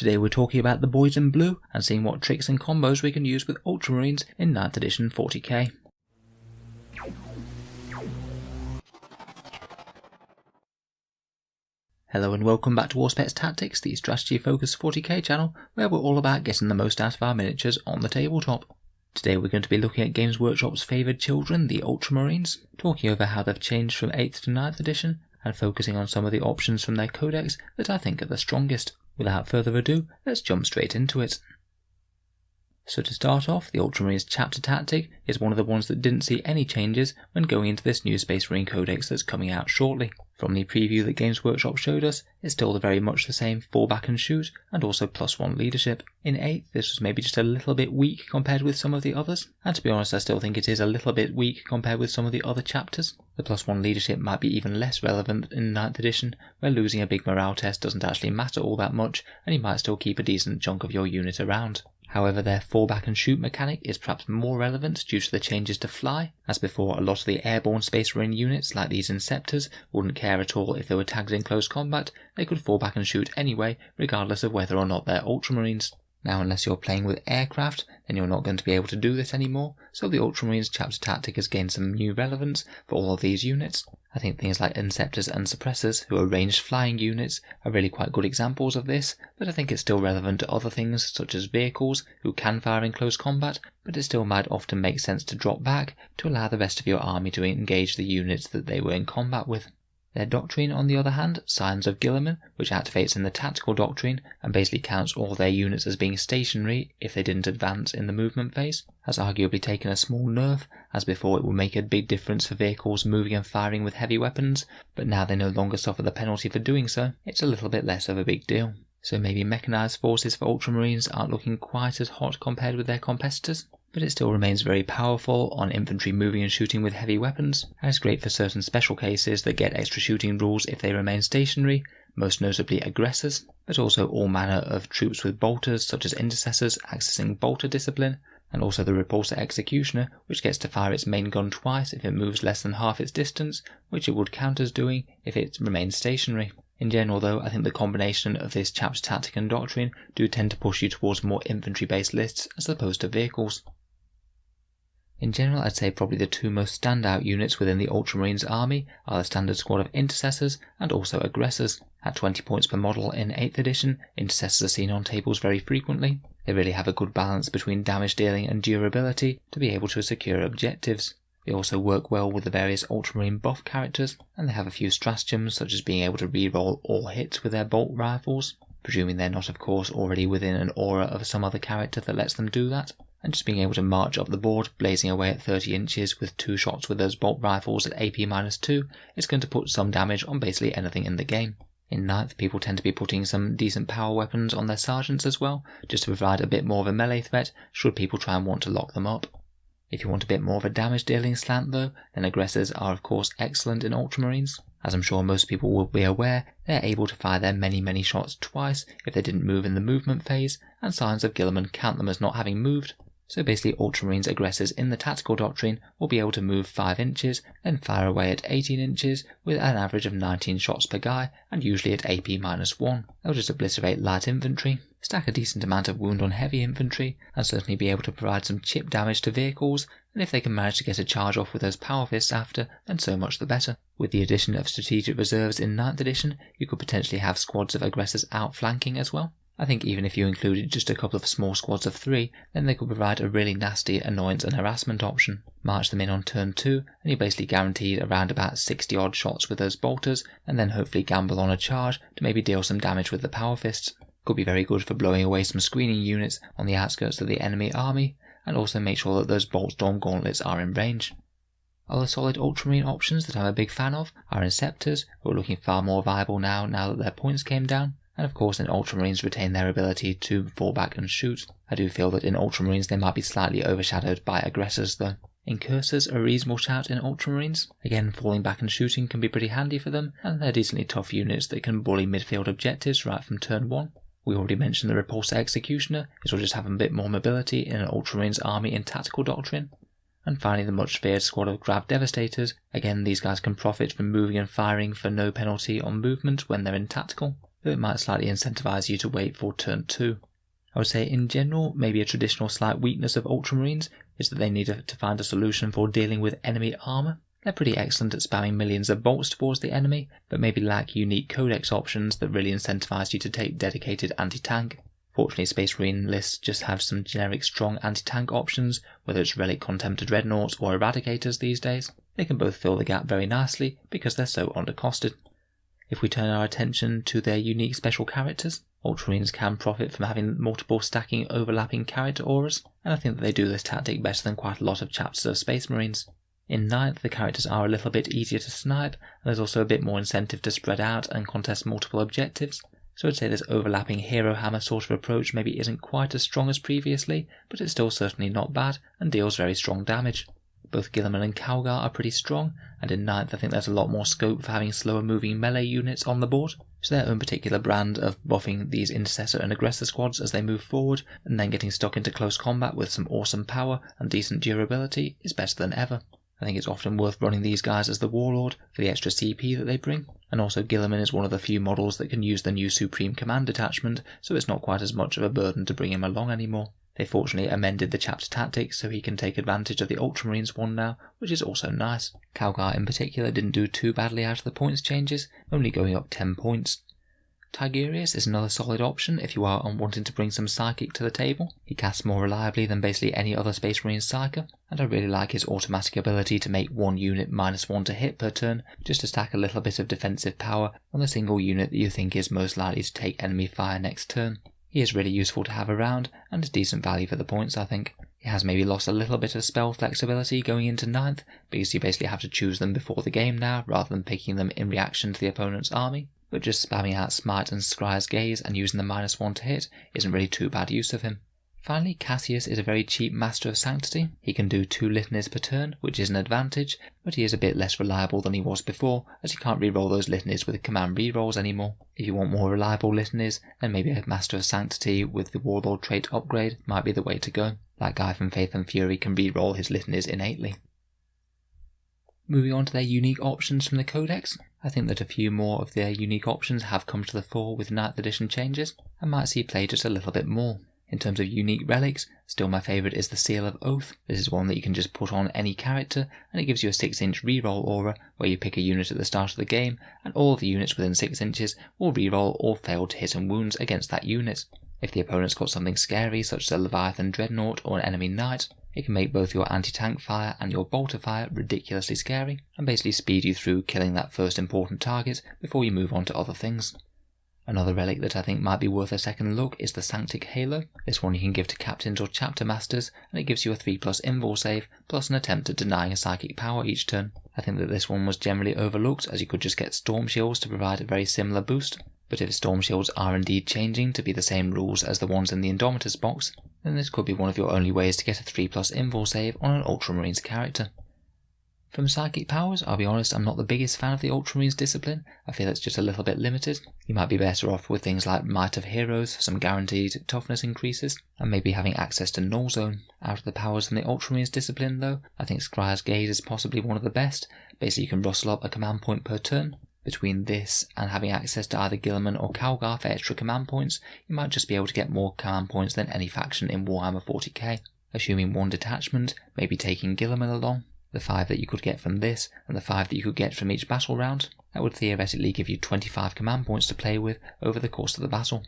Today we're talking about the boys in blue and seeing what tricks and combos we can use with Ultramarines in 9th edition 40k. Hello and welcome back to Auspex Tactics, the strategy focused 40k channel where we're all about getting the most out of our miniatures on the tabletop. Today we're going to be looking at Games Workshop's favoured children, the Ultramarines, talking over how they've changed from 8th to 9th edition and focusing on some of the options from their codex that I think are the strongest. Without further ado, let's jump straight into it. So to start off, the Ultramarines chapter tactic is one of the ones that didn't see any changes when going into this new Space Marine codex that's coming out shortly. From the preview that Games Workshop showed us, it's still very much the same fall back and shoot and also +1 leadership. In 8th, this was maybe just a little bit weak compared with some of the others, and to be honest I still think it is a little bit weak compared with some of the other chapters. The +1 leadership might be even less relevant in 9th edition, where losing a big morale test doesn't actually matter all that much and you might still keep a decent chunk of your unit around. However, their fall back and shoot mechanic is perhaps more relevant due to the changes to fly. As before, a lot of the airborne Space Marine units like these Inceptors wouldn't care at all if they were tagged in close combat, they could fall back and shoot anyway, regardless of whether or not they're Ultramarines. Now, unless you're playing with aircraft, then you're not going to be able to do this anymore, so the Ultramarines chapter tactic has gained some new relevance for all of these units. I think things like Inceptors and Suppressors, who are ranged flying units, are really quite good examples of this, but I think it's still relevant to other things such as vehicles, who can fire in close combat, but it still might often make sense to drop back to allow the rest of your army to engage the units that they were in combat with. Their doctrine, on the other hand, Scions of Guilliman, which activates in the tactical doctrine and basically counts all their units as being stationary if they didn't advance in the movement phase, has arguably taken a small nerf, as before it would make a big difference for vehicles moving and firing with heavy weapons, but now they no longer suffer the penalty for doing so, it's a little bit less of a big deal. So maybe mechanised forces for Ultramarines aren't looking quite as hot compared with their competitors, but it still remains very powerful on infantry moving and shooting with heavy weapons, and is great for certain special cases that get extra shooting rules if they remain stationary, most notably aggressors, but also all manner of troops with bolters such as intercessors accessing bolter discipline, and also the repulsor executioner, which gets to fire its main gun twice if it moves less than half its distance, which it would count as doing if it remains stationary. In general though, I think the combination of this chapter tactic and doctrine do tend to push you towards more infantry based lists as opposed to vehicles. In general, I'd say probably the two most standout units within the Ultramarines army are the standard squad of Intercessors and also Aggressors. At 20 points per model in 8th edition, Intercessors are seen on tables very frequently. They really have a good balance between damage dealing and durability to be able to secure objectives. They also work well with the various Ultramarine buff characters, and they have a few stratagems such as being able to reroll all hits with their bolt rifles, presuming they're not of course already within an aura of some other character that lets them do that, and just being able to march up the board, blazing away at 30 inches with 2 shots with those bolt rifles at AP-2 is going to put some damage on basically anything in the game. In 9th, people tend to be putting some decent power weapons on their sergeants as well, just to provide a bit more of a melee threat should people try and want to lock them up. If you want a bit more of a damage dealing slant though, then Aggressors are of course excellent in Ultramarines. As I'm sure most people will be aware, they're able to fire their many shots twice if they didn't move in the movement phase, and Scions of Guilliman count them as not having moved. So basically Ultramarines Aggressors in the tactical doctrine will be able to move 5 inches, then fire away at 18 inches with an average of 19 shots per guy and usually at AP-1. They'll just obliterate light infantry, stack a decent amount of wound on heavy infantry, and certainly be able to provide some chip damage to vehicles, and if they can manage to get a charge off with those power fists after, then so much the better. With the addition of strategic reserves in 9th edition, you could potentially have squads of Aggressors outflanking as well. I think even if you included just a couple of small squads of 3, then they could provide a really nasty annoyance and harassment option. March them in on turn 2, and you're basically guaranteed around about 60 odd shots with those bolters, and then hopefully gamble on a charge to maybe deal some damage with the power fists. Could be very good for blowing away some screening units on the outskirts of the enemy army, and also make sure that those bolt storm gauntlets are in range. Other solid Ultramarine options that I'm a big fan of are Inceptors, who are looking far more viable now that their points came down. And of course in Ultramarines retain their ability to fall back and shoot. I do feel that in Ultramarines they might be slightly overshadowed by Aggressors though. Incursors are a reasonable shout in Ultramarines. Again, falling back and shooting can be pretty handy for them, and they're decently tough units that can bully midfield objectives right from turn 1. We already mentioned the Repulsor Executioner, which will just have a bit more mobility in an Ultramarines army in tactical doctrine. And finally the much feared squad of Grav Devastators. Again, these guys can profit from moving and firing for no penalty on movement when they're in tactical. though it might slightly incentivise you to wait for turn 2. I would say in general, maybe a traditional slight weakness of Ultramarines is that they need to find a solution for dealing with enemy armour. They're pretty excellent at spamming millions of bolts towards the enemy, but maybe lack unique codex options that really incentivise you to take dedicated anti-tank. Fortunately, Space Marine lists just have some generic strong anti-tank options, whether it's Relic Contemptor Dreadnoughts or Eradicators these days. They can both fill the gap very nicely because they're so undercosted. If we turn our attention to their unique special characters, Ultramarines can profit from having multiple stacking overlapping character auras, and I think that they do this tactic better than quite a lot of chapters of Space Marines. In 9th, the characters are a little bit easier to snipe, and there's also a bit more incentive to spread out and contest multiple objectives, so I'd say this overlapping hero hammer sort of approach maybe isn't quite as strong as previously, but it's still certainly not bad and deals very strong damage. Both Guilliman and Calgar are pretty strong, and in 9th I think there's a lot more scope for having slower moving melee units on the board, so their own particular brand of buffing these Intercessor and Aggressor squads as they move forward, and then getting stuck into close combat with some awesome power and decent durability is better than ever. I think it's often worth running these guys as the Warlord for the extra CP that they bring, and also Guilliman is one of the few models that can use the new Supreme Command detachment, so it's not quite as much of a burden to bring him along anymore. They fortunately amended the chapter tactics so he can take advantage of the Ultramarines one now, which is also nice. Calgar in particular didn't do too badly out of the points changes, only going up 10 points. Tigurius is another solid option if you are wanting to bring some Psychic to the table. He casts more reliably than basically any other Space Marine Psyker, and I really like his automatic ability to make one unit -1 to hit per turn, just to stack a little bit of defensive power on the single unit that you think is most likely to take enemy fire next turn. He is really useful to have around, and is decent value for the points I think. He has maybe lost a little bit of spell flexibility going into 9th, because you basically have to choose them before the game now, rather than picking them in reaction to the opponent's army. But just spamming out Smite and Scry's Gaze and using the -1 to hit isn't really too bad use of him. Finally, Cassius is a very cheap Master of Sanctity. He can do 2 litanies per turn, which is an advantage, but he is a bit less reliable than he was before, as you can't reroll those litanies with command rerolls anymore. If you want more reliable litanies, then maybe a Master of Sanctity with the Warlord trait upgrade might be the way to go. That guy from Faith and Fury can reroll his litanies innately. Moving on to their unique options from the Codex, I think that a few more of their unique options have come to the fore with 9th edition changes, and might see play just a little bit more. In terms of unique relics, still my favourite is the Seal of Oath. This is one that you can just put on any character, and it gives you a 6-inch reroll aura, where you pick a unit at the start of the game, and all of the units within 6 inches will reroll or fail to hit and wounds against that unit. If the opponent's got something scary, such as a Leviathan Dreadnought or an enemy Knight, it can make both your anti-tank fire and your bolter fire ridiculously scary, and basically speed you through killing that first important target before you move on to other things. Another relic that I think might be worth a second look is the Sanctic Halo. This one you can give to captains or chapter masters, and it gives you a 3+ invul save, plus an attempt at denying a psychic power each turn. I think that this one was generally overlooked, as you could just get Storm Shields to provide a very similar boost, but if Storm Shields are indeed changing to be the same rules as the ones in the Indomitus box, then this could be one of your only ways to get a 3+ invul save on an Ultramarines character. From psychic powers, I'll be honest, I'm not the biggest fan of the Ultramarines discipline. I feel it's just a little bit limited. You might be better off with things like Might of Heroes for some guaranteed toughness increases, and maybe having access to Null Zone. Out of the powers from the Ultramarines discipline though, I think Scry's Gaze is possibly one of the best. Basically you can rustle up a command point per turn. Between this and having access to either Guilliman or Calgar for extra command points, you might just be able to get more command points than any faction in Warhammer 40k. Assuming 1 detachment, maybe taking Guilliman along. The 5 that you could get from this, and the 5 that you could get from each battle round, that would theoretically give you 25 command points to play with over the course of the battle.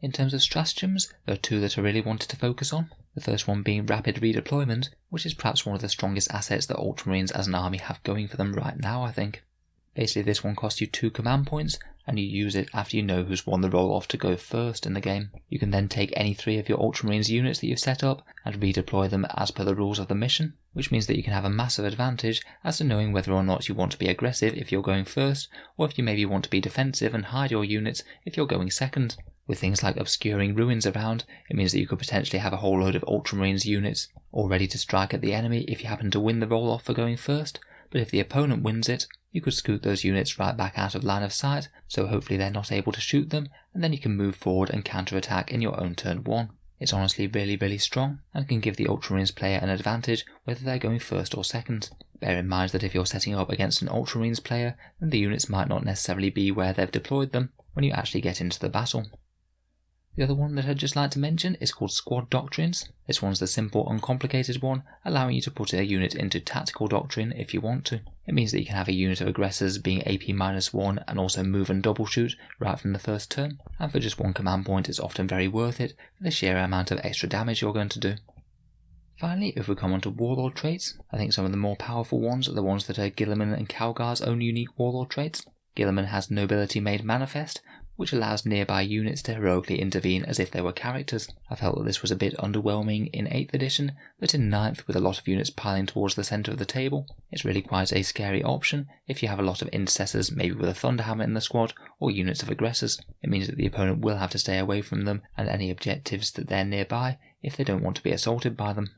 In terms of stratagems, there are 2 that I really wanted to focus on. The first one being rapid redeployment, which is perhaps one of the strongest assets that Ultramarines as an army have going for them right now, I think. Basically this one costs you 2 command points, and you use it after you know who's won the roll-off to go first in the game. You can then take any 3 of your Ultramarines units that you've set up and redeploy them as per the rules of the mission, which means that you can have a massive advantage as to knowing whether or not you want to be aggressive if you're going first, or if you maybe want to be defensive and hide your units if you're going second. With things like obscuring ruins around, it means that you could potentially have a whole load of Ultramarines units all ready to strike at the enemy if you happen to win the roll-off for going first, but if the opponent wins it, you could scoot those units right back out of line of sight, so hopefully they're not able to shoot them, and then you can move forward and counter-attack in your own turn 1. It's honestly really strong, and can give the Ultramarines player an advantage whether they're going first or second. Bear in mind that if you're setting up against an Ultramarines player, then the units might not necessarily be where they've deployed them when you actually get into the battle. The other one that I'd just like to mention is called Squad Doctrines. This one's the simple, uncomplicated one, allowing you to put a unit into Tactical Doctrine if you want to. It means that you can have a unit of aggressors being AP-1 and also move and double shoot right from the first turn, and for just one command point it's often very worth it for the sheer amount of extra damage you're going to do. Finally, if we come on to Warlord traits, I think some of the more powerful ones are the ones that are Guilliman and Calgar's own unique Warlord traits. Guilliman has Nobility Made Manifest, which allows nearby units to heroically intervene as if they were characters. I felt that this was a bit underwhelming in 8th edition, but in 9th, with a lot of units piling towards the centre of the table, it's really quite a scary option if you have a lot of intercessors, maybe with a Thunderhammer in the squad, or units of aggressors. It means that the opponent will have to stay away from them and any objectives that they're nearby if they don't want to be assaulted by them.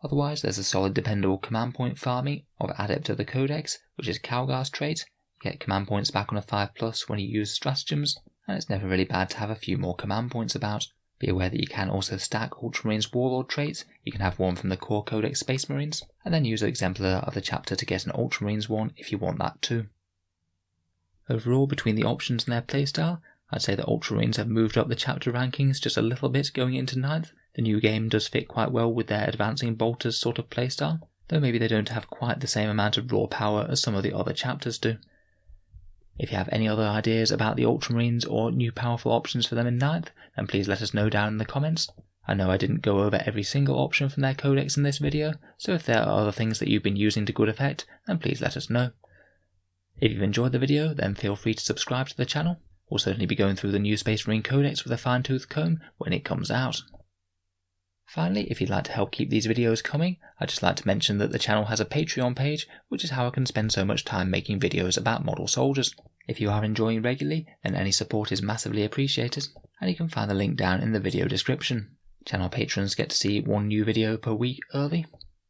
Otherwise, there's a solid dependable command point farming of Adept of the Codex, which is Calgar's trait. You get command points back on a 5+ when you use Stratagems, and it's never really bad to have a few more command points about. Be aware that you can also stack Ultramarines Warlord traits. You can have one from the core Codex Space Marines, and then use an exemplar of the chapter to get an Ultramarines one if you want that too. Overall, between the options and their playstyle, I'd say that Ultramarines have moved up the chapter rankings just a little bit going into 9th. The new game does fit quite well with their advancing bolters sort of playstyle, though maybe they don't have quite the same amount of raw power as some of the other chapters do. If you have any other ideas about the Ultramarines or new powerful options for them in 9th, then please let us know down in the comments. I know I didn't go over every single option from their codex in this video, so if there are other things that you've been using to good effect, then please let us know. If you've enjoyed the video, then feel free to subscribe to the channel. We'll certainly be going through the new Space Marine Codex with a fine-tooth comb when it comes out. Finally, if you'd like to help keep these videos coming, I'd just like to mention that the channel has a Patreon page, which is how I can spend so much time making videos about model soldiers. If you are enjoying regularly, then any support is massively appreciated, and you can find the link down in the video description. Channel patrons get to see one new video per week early.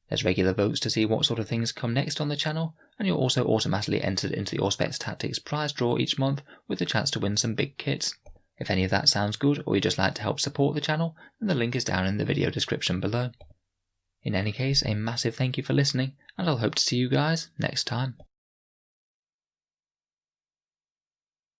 There's regular votes to see what sort of things come next on the channel, and you're also automatically entered into the Auspex Tactics prize draw each month with the chance to win some big kits. If any of that sounds good, or you'd just like to help support the channel, then the link is down in the video description below. In any case, a massive thank you for listening, and I'll hope to see you guys next time.